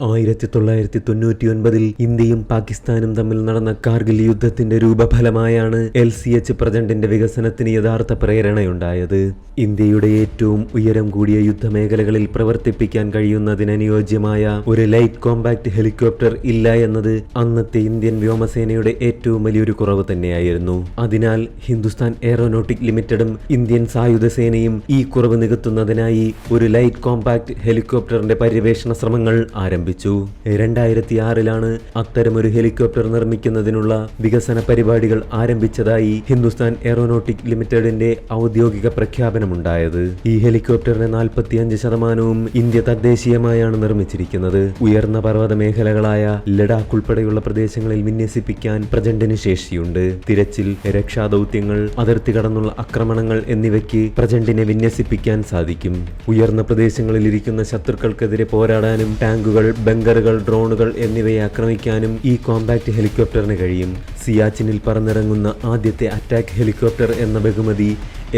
1999 ഇന്ത്യയും പാകിസ്ഥാനും തമ്മിൽ നടന്ന കാർഗിൽ യുദ്ധത്തിന്റെ രൂപഫലമായാണ് LCH പ്രചണ്ഡിന്റെ വികസനത്തിന് യഥാർത്ഥ പ്രേരണയുണ്ടായത്. ഇന്ത്യയുടെ ഏറ്റവും ഉയരം കൂടിയ യുദ്ധമേഖലകളിൽ പ്രവർത്തിപ്പിക്കാൻ കഴിയുന്നതിനനുയോജ്യമായ ഒരു ലൈറ്റ് കോമ്പാക്ട് ഹെലികോപ്റ്റർ ഇല്ല എന്നത് അന്നത്തെ ഇന്ത്യൻ വ്യോമസേനയുടെ ഏറ്റവും വലിയൊരു കുറവ് തന്നെയായിരുന്നു. അതിനാൽ ഹിന്ദുസ്ഥാൻ എയറോനോട്ടിക് ലിമിറ്റഡും ഇന്ത്യൻ സായുധ സേനയും ഈ കുറവ് നികത്തുന്നതിനായി ഒരു ലൈറ്റ് കോമ്പാക്ട് ഹെലികോപ്റ്ററിന്റെ പര്യവേഷണ ശ്രമങ്ങൾ ആരംഭിച്ചു. 2006 അത്തരമൊരു ഹെലികോപ്റ്റർ നിർമ്മിക്കുന്നതിനുള്ള വികസന പരിപാടികൾ ആരംഭിച്ചതായി ഹിന്ദുസ്ഥാൻ എയറോനോട്ടിക് ലിമിറ്റഡിന്റെ ഔദ്യോഗിക പ്രഖ്യാപനമുണ്ടായത്. ഈ ഹെലികോപ്റ്ററിന്റെ 45% ഇന്ത്യ തദ്ദേശീയമായാണ് നിർമ്മിച്ചിരിക്കുന്നത്. ഉയർന്ന പർവ്വത മേഖലകളായ ലഡാക്ക് ഉൾപ്പെടെയുള്ള പ്രദേശങ്ങളിൽ വിന്യസിപ്പിക്കാൻ പ്രചണ്ഡിന് ശേഷിയുണ്ട്. തിരച്ചിൽ, രക്ഷാദൌത്യങ്ങൾ, അതിർത്തി കടന്നുള്ള ആക്രമണങ്ങൾ എന്നിവയ്ക്ക് പ്രചണ്ഡിനെ വിന്യസിപ്പിക്കാൻ സാധിക്കും. ഉയർന്ന പ്രദേശങ്ങളിൽ ഇരിക്കുന്ന ശത്രുക്കൾക്കെതിരെ പോരാടാനും ടാങ്കുകൾ, ബങ്കറുകൾ, ഡ്രോണുകൾ എന്നിവയെ ആക്രമിക്കാനും ഈ കോമ്പാക്ട് ഹെലികോപ്റ്ററിന് കഴിയും. സിയാച്ചിനിൽ പറന്നിറങ്ങുന്ന ആദ്യത്തെ അറ്റാക്ക് ഹെലികോപ്റ്റർ എന്ന ബഹുമതി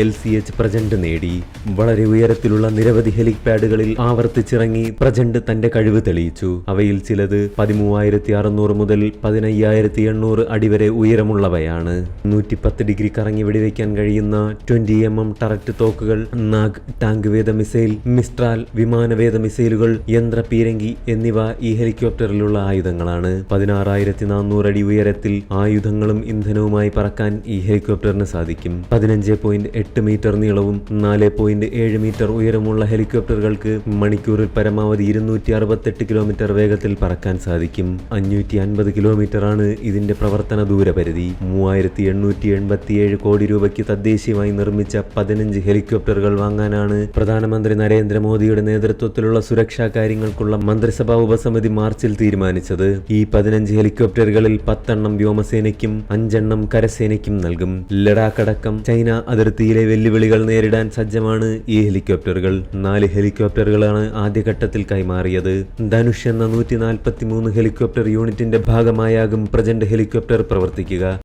LCH പ്രചണ്ഡ് നേടി. വളരെ ഉയരത്തിലുള്ള നിരവധി ഹെലിപാഡുകളിൽ ആവർത്തിച്ചിറങ്ങി പ്രചണ്ഡ് തന്റെ കഴിവ് തെളിയിച്ചു. അവയിൽ ചിലത് 13,600 മുതൽ 15,800 അടി വരെ ഉയരമുള്ളവയാണ്. 110 ഡിഗ്രി കറങ്ങി വെടിവെക്കാൻ കഴിയുന്ന 20mm ടററ്റ് തോക്കുകൾ, നാഗ് ടാങ്ക് വേദ മിസൈൽ, മിസ്ട്രാൽ വിമാനവേദ മിസൈലുകൾ, യന്ത്ര പീരങ്കി എന്നിവ ഈ ഹെലികോപ്റ്ററിലുള്ള ആയുധങ്ങളാണ്. 16,400 അടി ഉയരത്തിൽ ആയുധങ്ങളും ഇന്ധനവുമായി പറക്കാൻ ഈ ഹെലികോപ്റ്ററിന് സാധിക്കും. 15.8 മീറ്റർ നീളവും 4.7 മീറ്റർ ഉയരമുള്ള ഹെലികോപ്റ്ററുകൾക്ക് മണിക്കൂറിൽ പരമാവധി 268 കിലോമീറ്റർ വേഗത്തിൽ പറക്കാൻ സാധിക്കും. 550 കിലോമീറ്ററാണ് ഇതിന്റെ പ്രവർത്തന ദൂരപരിധി. 3,887 കോടി രൂപയ്ക്ക് തദ്ദേശീയമായി നിർമ്മിച്ച 15 ഹെലികോപ്റ്ററുകൾ വാങ്ങാനാണ് പ്രധാനമന്ത്രി നരേന്ദ്രമോദിയുടെ നേതൃത്വത്തിലുള്ള സുരക്ഷാ കാര്യങ്ങൾക്കുള്ള മന്ത്രിസഭാ ഉപസമിതി മാർച്ചിൽ തീരുമാനിച്ചത്. ഈ 15 ഹെലികോപ്റ്ററുകളിൽ 10 വ്യോമസേനയ്ക്കും 5 കരസേനയ്ക്കും നൽകും. ലഡാക്ക് അടക്കം ചൈന അതിർത്തിയിലെ വെല്ലുവിളികൾ നേരിടാൻ സജ്ജമാണ് ഈ ഹെലികോപ്റ്ററുകൾ. 4 ഹെലികോപ്റ്ററുകളാണ് ആദ്യഘട്ടത്തിൽ കൈമാറിയത്. ധനുഷ് എന്ന 143 ഹെലികോപ്റ്റർ യൂണിറ്റിന്റെ ഭാഗമായാകും പ്രചണ്ഡ് ഹെലികോപ്റ്റർ പ്രവർത്തിക്കുക.